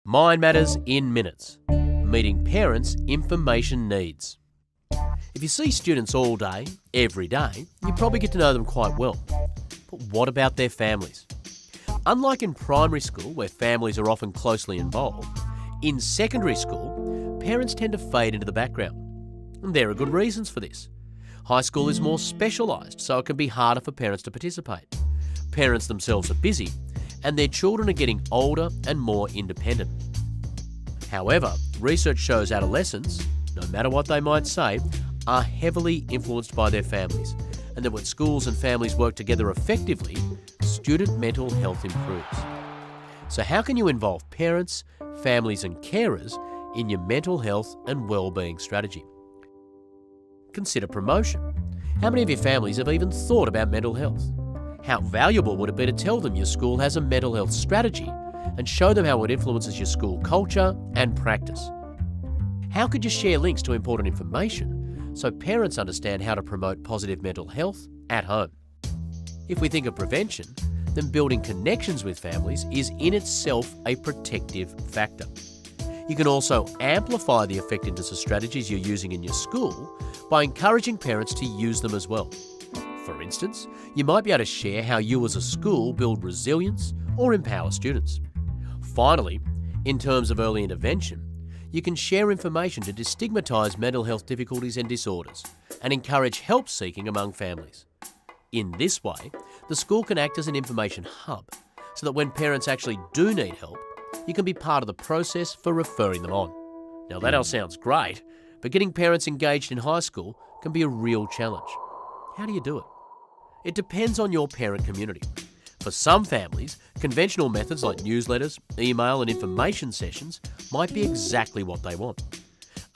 Mind Matters in Minutes. Meeting parents' information needs. If you see students all day, every day, you probably get to know them quite well. But what about their families? Unlike in primary school, where families are often closely involved, in secondary school, parents tend to fade into the background. And there are good reasons for this. High school is more specialised, so it can be harder for parents to participate. Parents themselves are busy, and their children are getting older and more independent. However, research shows adolescents, no matter what they might say, are heavily influenced by their families, and that when schools and families work together effectively, student mental health improves. So how can you involve parents, families and carers in your mental health and well-being strategy? Consider promotion. How many of your families have even thought about mental health? How valuable would it be to tell them your school has a mental health strategy and show them how it influences your school culture and practice? How could you share links to important information so parents understand how to promote positive mental health at home? If we think of prevention, then building connections with families is in itself a protective factor. You can also amplify the effectiveness of strategies you're using in your school by encouraging parents to use them as well. For instance, you might be able to share how you as a school build resilience or empower students. Finally, in terms of early intervention, you can share information to destigmatise mental health difficulties and disorders and encourage help seeking among families. In this way, the school can act as an information hub so that when parents actually do need help, you can be part of the process for referring them on. Now that all sounds great, but getting parents engaged in high school can be a real challenge. How do you do it? It depends on your parent community. For some families, conventional methods like newsletters, email and information sessions might be exactly what they want.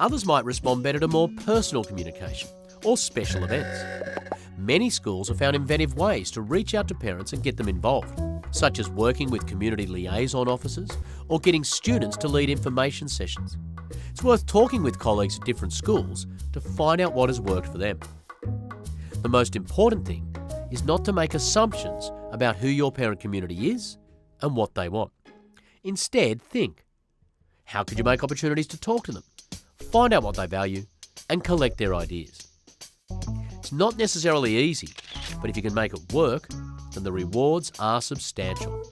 Others might respond better to more personal communication or special events. Many schools have found inventive ways to reach out to parents and get them involved, such as working with community liaison officers or getting students to lead information sessions. It's worth talking with colleagues at different schools to find out what has worked for them. The most important thing is not to make assumptions about who your parent community is and what they want. Instead, think, how could you make opportunities to talk to them, find out what they value, and collect their ideas? It's not necessarily easy, but if you can make it work, then the rewards are substantial.